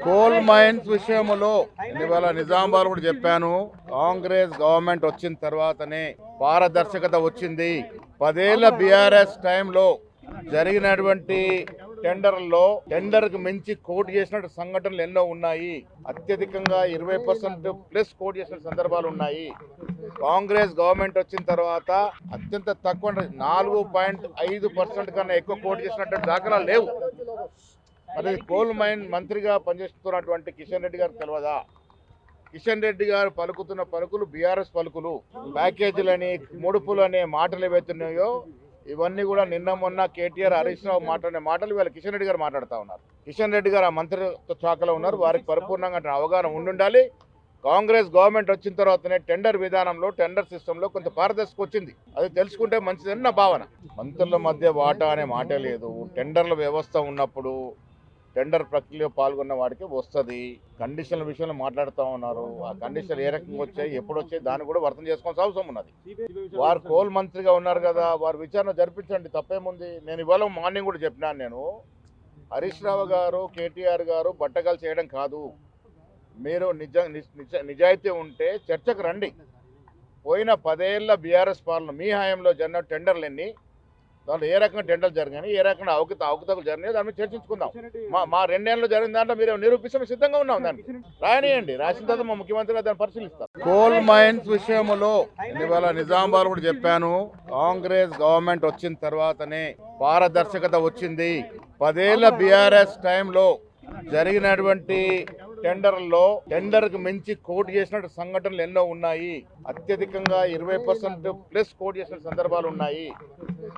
Coal mines విషయంలో ఇవాళ నిజామాబాద్ కూడా చెప్పాను. కాంగ్రెస్ గవర్నమెంట్ వచ్చిన తర్వాతనే పారదర్శకత వచ్చింది. 10 ఏళ్ల బీఆర్ఎస్ టైంలో జరిగినటువంటి టెండర్లో టెండర్కు మించి కోట్ చేసిన సంఘటనలు ఎన్నో ఉన్నాయి. అత్యధికంగా 20% ప్లస్ కోట్ చేసిన సందర్భాలు ఉన్నాయి. కాంగ్రెస్ గవర్నమెంట్ వచ్చిన తర్వాత అత్యంత తక్కువ 4.5% కన్నా ఎక్కువ కోట్ చేసినటువంటి దాఖలా లేవు. మరి కోల్ మైన్ మంత్రిగా పనిచేస్తున్నటువంటి కిషన్ రెడ్డి గారికి తెలియదా? కిషన్ రెడ్డి గారు పలుకుతున్న పలుకులు బీఆర్ఎస్ పలుకులు. ప్యాకేజీలని, ముడుపులు అనే మాటలు ఏవైతున్నాయో ఇవన్నీ కూడా నిన్న మొన్న కేటీఆర్, హరీష్ రావు మాట్లాడిన మాటలు ఇవాళ కిషన్ రెడ్డి గారు మాట్లాడుతూ ఉన్నారు. కిషన్ రెడ్డి గారు ఆ మంత్రిత్వ శాఖలో ఉన్నారు. వారికి పరిపూర్ణంగా అవగాహన ఉండాలి. కాంగ్రెస్ గవర్నమెంట్ వచ్చిన తర్వాతనే టెండర్ విధానంలో, టెండర్ సిస్టంలో కొంత పారదర్శకత వచ్చింది. అది తెలుసుకుంటే మంచిదని నా భావన. మంత్రుల మధ్య వాటా అనే మాటే లేదు. టెండర్ల వ్యవస్థ ఉన్నప్పుడు టెండర్ ప్రక్రియలో పాల్గొన్న వాడికి వస్తుంది. కండిషన్ల విషయంలో మాట్లాడుతూ ఉన్నారు. ఆ కండిషన్లు ఏ రకంగా వచ్చాయి, ఎప్పుడు వచ్చాయి, దాన్ని కూడా అర్థం చేసుకోవాల్సిన అవసరం ఉన్నది. వారు కోల్ మంత్రిగా ఉన్నారు కదా, వారు విచారణ జరిపించండి, తప్పేముంది. నేను ఇవాళ మార్నింగ్ కూడా చెప్పినాను. నేను హరీష్ రావు గారు, కేటీఆర్ గారు బట్టగాలు చేయడం కాదు. మీరు నిజాయితీ ఉంటే చర్చకు రండి. పోయిన 10 ఏళ్ల బీఆర్ఎస్ పాలన మీ హయాంలో జరిగిన టెండర్లు ఎన్ని, దాంట్లో ఏ రకంగా టెండర్లు జరిగాయి, ఏ రకంగా అవకతవకలు జరిగినాయి, దాని మీద చర్చించుకుందాం. మా 2 ఏళ్ళలో జరిగిన దాంట్లో మీరు నిరూపిస్తే సిద్ధంగా ఉన్నాం. దానికి రానియండి, రాసిన తర్వాత మా ముఖ్యమంత్రి గారు దాన్ని పరిశీలిస్తారు. కోల్ మైన్స్ విషయంలో ఇవాళ నిజామాబాద్ కూడా చెప్పాను. కాంగ్రెస్ గవర్నమెంట్ వచ్చిన తర్వాతనే పారదర్శకత వచ్చింది. 10 ఏళ్ల బీఆర్ఎస్ టైంలో జరిగినటువంటి టెండర్లో టెండర్కు మించి కోట్ చేసిన సంఘటనలు ఎన్నో ఉన్నాయి. అత్యధికంగా 20% ప్లస్ కోట్ చేసిన సందర్భాలు ఉన్నాయి.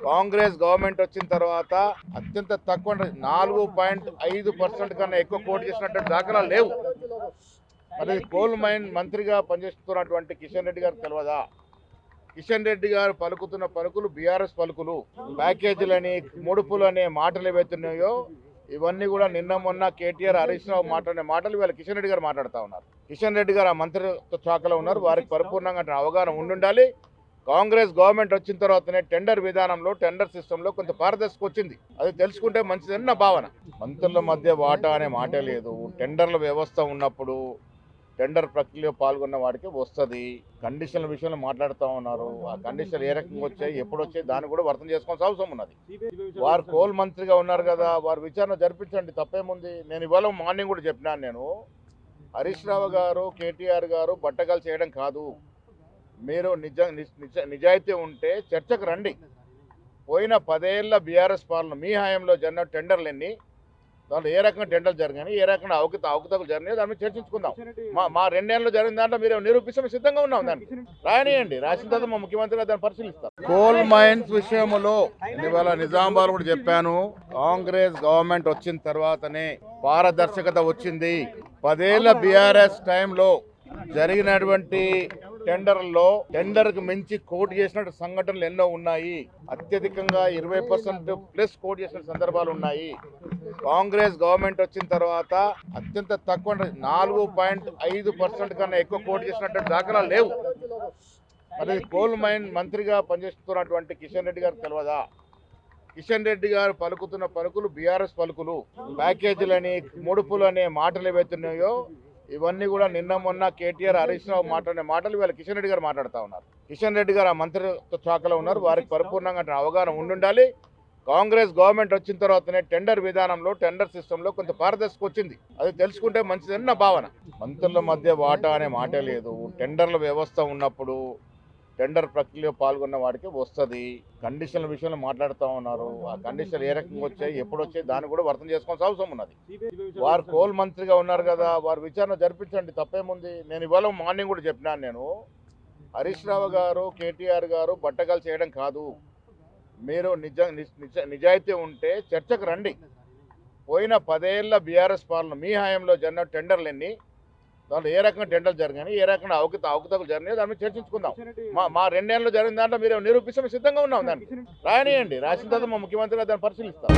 కాంగ్రెస్ గవర్నమెంట్ వచ్చిన తర్వాత అత్యంత తక్కువ 4.5% కన్నా ఎక్కువ కోట్ చేసినటువంటి దాఖలా లేవు. మరి కోల్ మైన్ మంత్రిగా పనిచేస్తున్నటువంటి కిషన్ రెడ్డి గారికి తెలియదా? కిషన్ రెడ్డి గారు పలుకుతున్న పలుకులు బీఆర్ఎస్ పలుకులు. ప్యాకేజీలని, ముడుపులు అనే మాటలు ఏవైతున్నాయో ఇవన్నీ కూడా నిన్న మొన్న కేటీఆర్, హరీష్ రావు మాట్లాడిన మాటలు ఇవాళ కిషన్ రెడ్డి గారు మాట్లాడుతూ ఉన్నారు. కిషన్ రెడ్డి గారు ఆ మంత్రిత్వ శాఖలో ఉన్నారు. వారికి పరిపూర్ణంగా అవగాహన ఉండాలి. కాంగ్రెస్ గవర్నమెంట్ వచ్చిన తర్వాతనే టెండర్ విధానంలో, టెండర్ సిస్టంలో కొంత పారదర్శకత వచ్చింది. అది తెలుసుకుంటే మంచిదని నా భావన. మంత్రుల మధ్య వాటా అనే మాటే లేదు. టెండర్ల వ్యవస్థ ఉన్నప్పుడు టెండర్ ప్రక్రియలో పాల్గొన్న వాడికి వస్తుంది. కండిషన్ల విషయంలో మాట్లాడుతూ ఉన్నారు. ఆ కండిషన్లు ఏ రకంగా వచ్చాయి, ఎప్పుడు వచ్చాయి, దాన్ని కూడా అర్థం చేసుకోవాల్సిన అవసరం ఉన్నది. వారు కోల్ మంత్రిగా ఉన్నారు కదా, వారు విచారణ జరిపించండి, తప్పేముంది. నేను ఇవాళ మార్నింగ్ కూడా చెప్పినాను. నేను హరీష్ రావు గారు, కేటీఆర్ గారు బట్టగాలు చేయడం కాదు. మీరు నిజాయితీ ఉంటే చర్చకు రండి. పోయిన 10 ఏళ్ల బీఆర్ఎస్ పాలన మీ హయాంలో జరిగిన టెండర్లు ఎన్ని, దాంట్లో ఏ రకంగా టెండర్లు జరిగాయి, ఏ రకంగా అవకతవకలు జరిగినాయి, దాని మీద చర్చించుకుందాం. మా 2 ఏళ్ళలో జరిగిన దాంట్లో మీరు నిరూపిస్తే సిద్ధంగా ఉన్నాం. దానికి రానియండి, రాసిన తర్వాత మా ముఖ్యమంత్రి గారు దాన్ని పరిశీలిస్తారు. కోల్ మైన్స్ విషయంలో ఇవాళ నిజామాబాద్ కూడా చెప్పాను. కాంగ్రెస్ గవర్నమెంట్ వచ్చిన తర్వాతనే పారదర్శకత వచ్చింది. 10 ఏళ్ల బీఆర్ఎస్ టైంలో జరిగినటువంటి టెండర్లో టెండర్కు మించి కోట్ చేసిన సంఘటనలు ఎన్నో ఉన్నాయి. అత్యధికంగా 20% ప్లస్ కోట్ చేసిన సందర్భాలు ఉన్నాయి. కాంగ్రెస్ గవర్నమెంట్ వచ్చిన తర్వాత అత్యంత తక్కువ 4.5% కన్నా ఎక్కువ కోట్ చేసినటువంటి దాఖలా లేవు. మరి కోల్ మైన్ మంత్రిగా పనిచేస్తున్నటువంటి కిషన్ రెడ్డి గారికి తెలియదా? కిషన్ రెడ్డి గారు పలుకుతున్న పలుకులు బీఆర్ఎస్ పలుకులు. ప్యాకేజీలని, ముడుపులు అనే మాటలు ఏవైతున్నాయో ఇవన్నీ కూడా నిన్న మొన్న కేటీఆర్, హరీష్ రావు మాట్లాడిన మాటలు ఇవాళ కిషన్ రెడ్డి గారు మాట్లాడుతూ ఉన్నారు. కిషన్ రెడ్డి గారు ఆ మంత్రిత్వ శాఖలో ఉన్నారు. వారికి పరిపూర్ణంగా అవగాహన ఉండాలి. కాంగ్రెస్ గవర్నమెంట్ వచ్చిన తర్వాతనే టెండర్ విధానంలో, టెండర్ సిస్టంలో కొంత పారదర్శకత వచ్చింది. అది తెలుసుకుంటే మంచిదని నా భావన. మంత్రుల మధ్య వాటా అనే మాటే లేదు. టెండర్ల వ్యవస్థ ఉన్నప్పుడు టెండర్ ప్రక్రియలో పాల్గొన్న వాడికి వస్తుంది. కండిషన్ల విషయంలో మాట్లాడుతూ ఉన్నారు. ఆ కండిషన్లు ఏ రకంగా వచ్చాయి, ఎప్పుడు వచ్చాయి, దాన్ని కూడా అర్థం చేసుకోవాల్సిన అవసరం ఉన్నది. వారు కోల్ మంత్రిగా ఉన్నారు కదా, వారు విచారణ జరిపించండి, తప్పేముంది. నేను ఇవాళ మార్నింగ్ కూడా చెప్పినాను. నేను హరీష్ రావు గారు, కేటీఆర్ గారు బట్టగాలు చేయడం కాదు. మీరు నిజాయితీ ఉంటే చర్చకు రండి. పోయిన 10 ఏళ్ల బీఆర్ఎస్ పాలన మీ హయాంలో జరిగిన టెండర్లు ఎన్ని, దాంట్లో ఏ రకంగా టెండర్లు జరిగాయి, ఏ రకంగా అవకతవకలు జరిగినాయి, దాని మీద చర్చించుకుందాం. మా 2 ఏళ్ళలో జరిగిన దాంట్లో మీరు నిరూపిస్తే సిద్ధంగా ఉన్నాం. దానికి రానియండి, రాసిన తర్వాత మా ముఖ్యమంత్రి గారు దాన్ని పరిశీలిస్తారు.